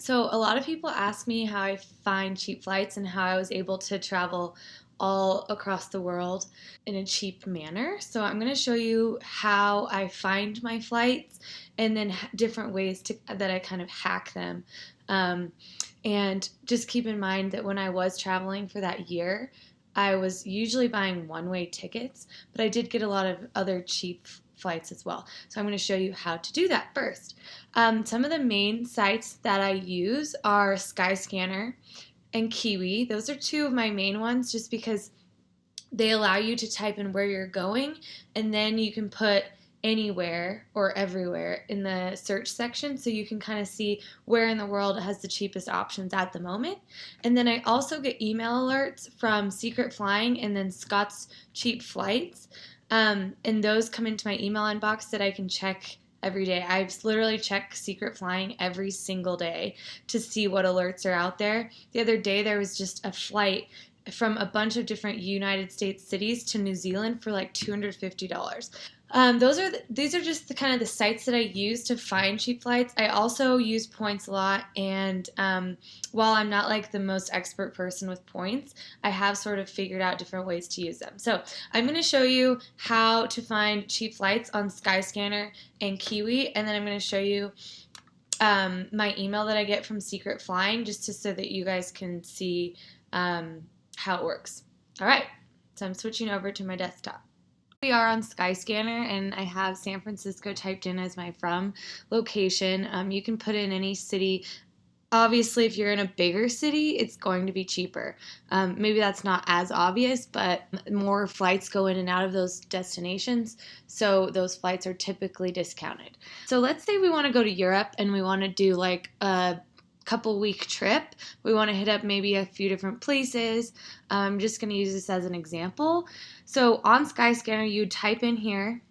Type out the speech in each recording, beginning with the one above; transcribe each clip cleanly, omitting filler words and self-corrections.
So, a lot of people ask me how I find cheap flights and how I was able to travel all across the world in a cheap manner. So, I'm going to show you how I find my flights and then different ways that I kind of hack them. Um, and just keep in mind that when I was traveling for that year, I was usually buying one-way tickets, but I did get a lot of other cheap flights as well. So I'm going to show you how to do that first. Some of the main sites that I use are Skyscanner and Kiwi. Those are two of my main ones just because they allow you to type in where you're going and then you can put anywhere or everywhere in the search section so you can kind of see where in the world has the cheapest options at the moment. And then I also get email alerts from Secret Flying and then Scott's Cheap Flights. And those come into my email inbox that I can check every day. I literally check Secret Flying every single day to see what alerts are out there. The other day there was just a flight from a bunch of different United States cities to New Zealand for like $250. These are just the kind of the sites that I use to find cheap flights. I also use points a lot, and while I'm not like the most expert person with points, I have sort of figured out different ways to use them. So I'm going to show you how to find cheap flights on Skyscanner and Kiwi, and then I'm going to show you my email that I get from Secret Flying so that you guys can see how it works. All right, so I'm switching over to my desktop. We are on Skyscanner, and I have San Francisco typed in as my from location. You can put in any city. Obviously, if you're in a bigger city, it's going to be cheaper. Maybe that's not as obvious, but more flights go in and out of those destinations, so those flights are typically discounted. So let's say we want to go to Europe and we want to do like a couple-week trip. We want to hit up maybe a few different places. I'm just going to use this as an example. So on Skyscanner, you type in here,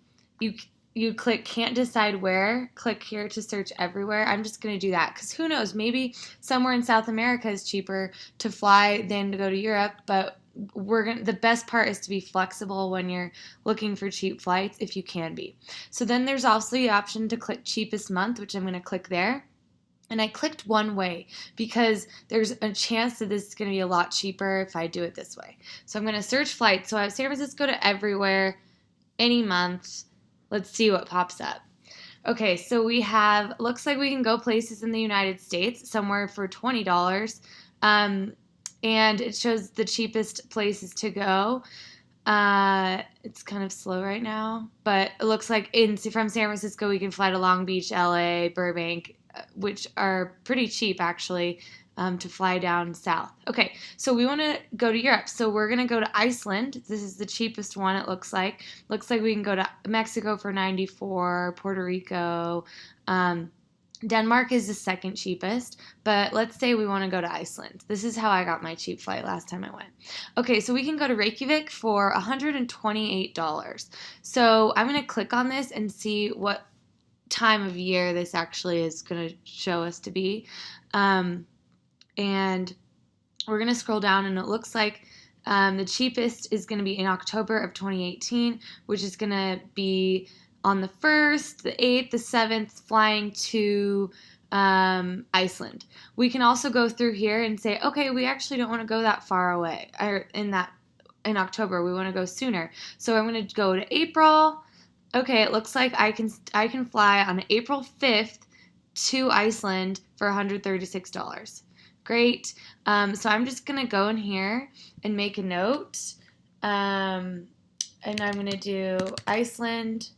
you click can't decide where, click here to search everywhere. I'm just going to do that because who knows, maybe somewhere in South America is cheaper to fly than to go to Europe, but the best part is to be flexible when you're looking for cheap flights if you can be. So then there's also the option to click cheapest month, which I'm going to click there. And I clicked one way because there's a chance that this is going to be a lot cheaper if I do it this way. So I'm going to search flights. So I have San Francisco to everywhere, any month. Let's see what pops up. Okay, so looks like we can go places in the United States, somewhere for $20. And it shows the cheapest places to go. It's kind of slow right now, but it looks like from San Francisco, we can fly to Long Beach, LA, Burbank, which are pretty cheap actually to fly down south. Okay, so we want to go to Europe. So we're going to go to Iceland. This is the cheapest one, it looks like. Looks like we can go to Mexico for $94, Puerto Rico. Denmark is the second cheapest, but let's say we want to go to Iceland. This is how I got my cheap flight last time I went. Okay, so we can go to Reykjavik for $128. So I'm going to click on this and see what time of year this actually is going to show us to be. And we're going to scroll down, and it looks like the cheapest is going to be in October of 2018, which is going to be on the 1st, the 8th, the 7th, flying to Iceland. We can also go through here and say, okay, we actually don't want to go that far away, or in October, we want to go sooner. So I'm going to go to April. Okay, it looks like I can fly on April 5th to Iceland for $136. Great. So I'm just going to go in here and make a note. And I'm going to do Iceland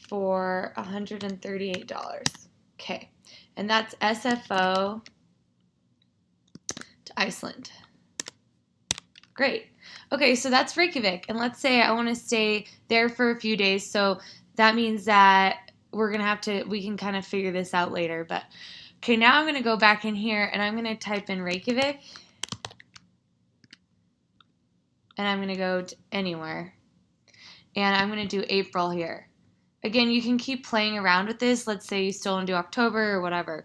for $138. Okay. And that's SFO to Iceland. Great. Okay, so that's Reykjavik, and let's say I want to stay there for a few days, so that means that we can kind of figure this out later, but okay, now I'm going to go back in here, and I'm going to type in Reykjavik, and I'm going to go to anywhere, and I'm going to do April here. Again, you can keep playing around with this. Let's say you still want to do October or whatever,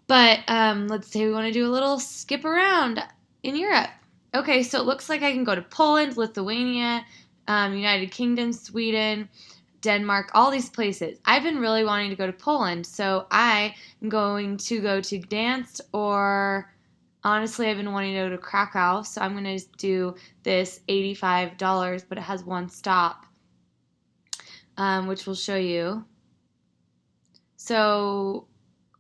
but let's say we want to do a little skip around in Europe. Okay, so it looks like I can go to Poland, Lithuania, United Kingdom, Sweden, Denmark, all these places. I've been really wanting to go to Poland, so I am going to go to Gdansk, or honestly, I've been wanting to go to Krakow, so I'm going to do this $85, but it has one stop, which we'll show you. So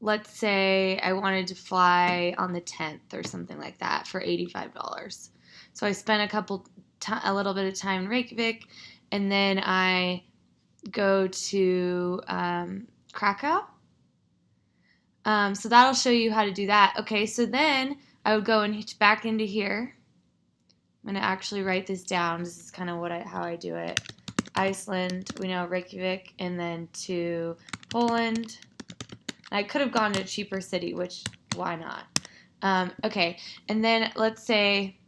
let's say I wanted to fly on the 10th or something like that for $85. So I spent a little bit of time in Reykjavik, and then I go to Krakow. So that'll show you how to do that. Okay, so then I would go back into here. I'm going to actually write this down. This is kind of how I do it. Iceland, we know Reykjavik, and then to Poland. I could have gone to a cheaper city, which, why not? Okay, and then let's say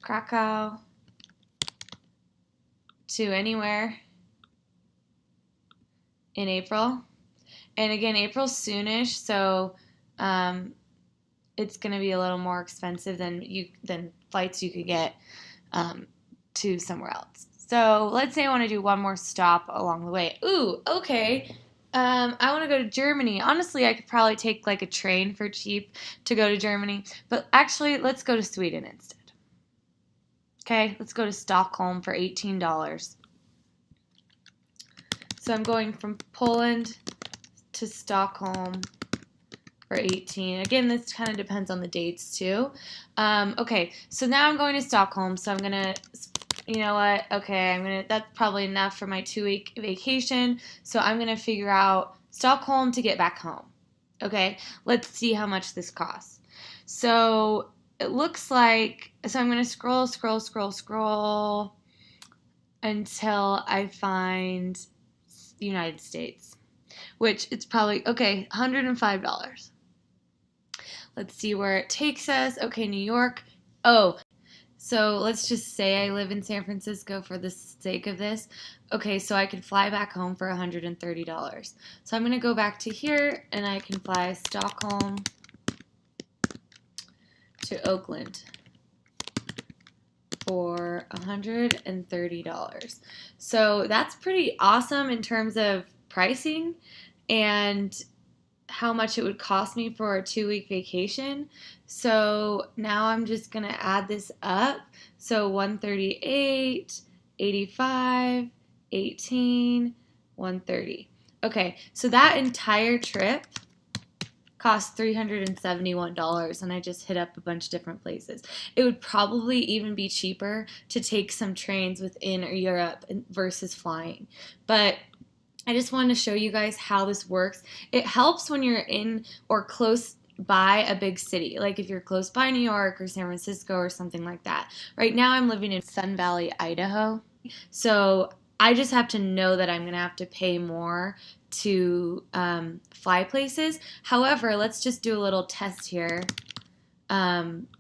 Krakow to anywhere in April. And again, April's soonish, so it's going to be a little more expensive than flights you could get to somewhere else. So let's say I want to do one more stop along the way. Ooh, okay. I want to go to Germany. Honestly, I could probably take like a train for cheap to go to Germany. But actually, let's go to Sweden instead. Okay, let's go to Stockholm for $18. So I'm going from Poland to Stockholm for 18. Again, this kind of depends on the dates too. Okay, so now I'm going to Stockholm. So I'm gonna, you know what? Okay, that's probably enough for my 2-week vacation. So I'm gonna figure out Stockholm to get back home. Okay, let's see how much this costs. So it looks like, so I'm gonna scroll until I find United States, which it's probably, okay, $105. Let's see where it takes us. Okay, New York. Oh, so let's just say I live in San Francisco for the sake of this. Okay, so I can fly back home for $130. So I'm going to go back to here, and I can fly Stockholm to Oakland for $130. So that's pretty awesome in terms of pricing and how much it would cost me for a 2-week vacation. So now I'm just going to add this up. So 138, 85, 18, 130. Okay, so that entire trip cost $371, and I just hit up a bunch of different places. It would probably even be cheaper to take some trains within Europe versus flying. But I just wanted to show you guys how this works. It helps when you're in or close by a big city, like if you're close by New York or San Francisco or something like that. Right now I'm living in Sun Valley, Idaho, so I just have to know that I'm going to have to pay more to fly places. However, let's just do a little test here.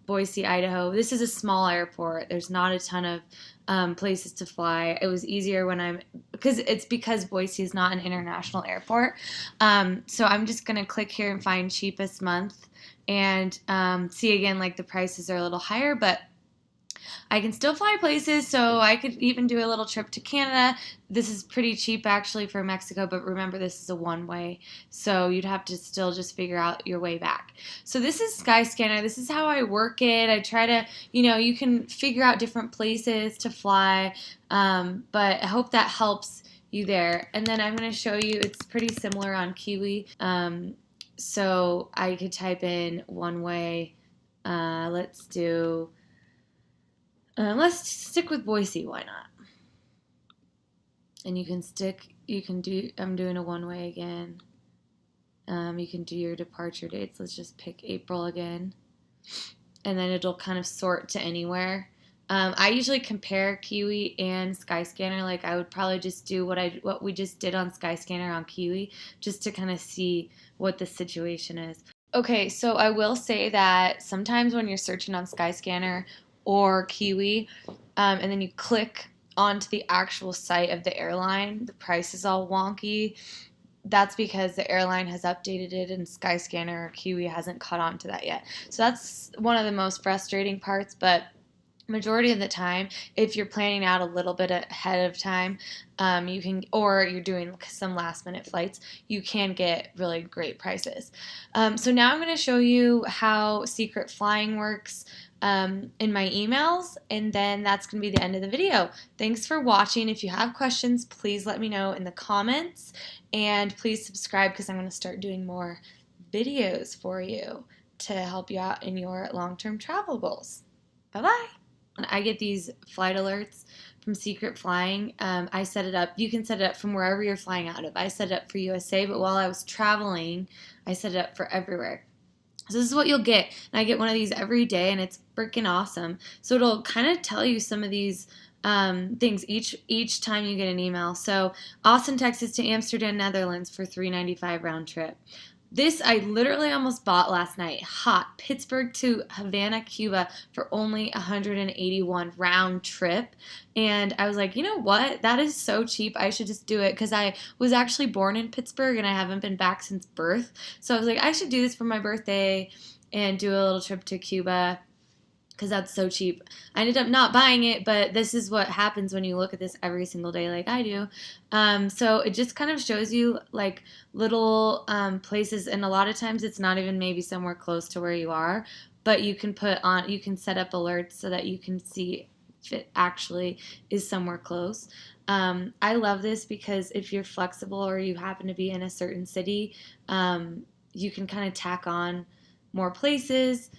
Boise, Idaho. This is a small airport. There's not a ton of places to fly. It was easier because Boise is not an international airport. So I'm just going to click here and find cheapest month and see again, like the prices are a little higher, but I can still fly places, so I could even do a little trip to Canada. This is pretty cheap actually for Mexico, but remember this is a one-way, so you'd have to still just figure out your way back. So this is Skyscanner. This is how I work it. I try to, you can figure out different places to fly, but I hope that helps you there. And then I'm going to show you, it's pretty similar on Kiwi. So I could type in one way. Let's stick with Boise, why not? And I'm doing a one-way again. You can do your departure dates. Let's just pick April again. And then it'll kind of sort to anywhere. I usually compare Kiwi and Skyscanner. Like I would probably just do what we just did on Skyscanner on Kiwi, just to kind of see what the situation is. Okay, so I will say that sometimes when you're searching on Skyscanner or Kiwi, and then you click onto the actual site of the airline, the price is all wonky. That's because the airline has updated it and Skyscanner or Kiwi hasn't caught on to that yet. So that's one of the most frustrating parts, but majority of the time, if you're planning out a little bit ahead of time, you can, or you're doing some last minute flights, you can get really great prices. So now I'm going to show you how Secret Flying works in my emails, and then that's going to be the end of the video. Thanks for watching. If you have questions, please let me know in the comments, and please subscribe because I'm going to start doing more videos for you to help you out in your long-term travel goals. Bye-bye. I get these flight alerts from Secret Flying. I set it up. You can set it up from wherever you're flying out of. I set it up for USA, but while I was traveling, I set it up for everywhere. So this is what you'll get. And I get one of these every day, and it's freaking awesome. So it'll kind of tell you some of these things each time you get an email. So Austin, Texas to Amsterdam, Netherlands for $395 round trip. This I literally almost bought last night. Hot. Pittsburgh to Havana, Cuba for only $181 round trip. And I was like, you know what? That is so cheap. I should just do it because I was actually born in Pittsburgh and I haven't been back since birth. So I was like, I should do this for my birthday and do a little trip to Cuba, because that's so cheap. I ended up not buying it, but this is what happens when you look at this every single day like I do. So it just kind of shows you like little places, and a lot of times it's not even maybe somewhere close to where you are, but you can you can set up alerts so that you can see if it actually is somewhere close. I love this because if you're flexible or you happen to be in a certain city, you can kind of tack on more places.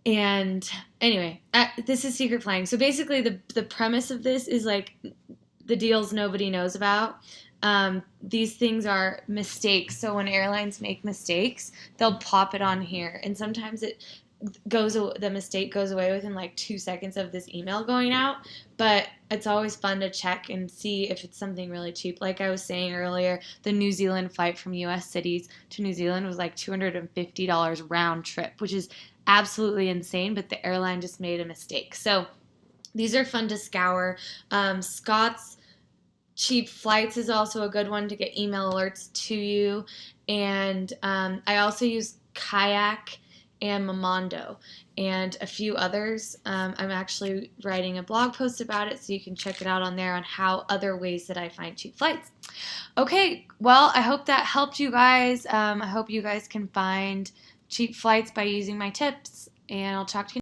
And anyway, this is Secret Flying. So basically the premise of this is like the deals nobody knows about. These things are mistakes. So when airlines make mistakes, they'll pop it on here. And sometimes the mistake goes away within like 2 seconds of this email going out. But it's always fun to check and see if it's something really cheap. Like I was saying earlier, the New Zealand flight from U.S. cities to New Zealand was like $250 round trip, which is absolutely insane, but the airline just made a mistake. So these are fun to scour. Scott's Cheap Flights is also a good one to get email alerts to you. And I also use Kayak and Momondo and a few others. I'm actually writing a blog post about it, so you can check it out on there on how other ways that I find cheap flights. Okay, well, I hope that helped you guys. I hope you guys can find cheap flights by using my tips, and I'll talk to you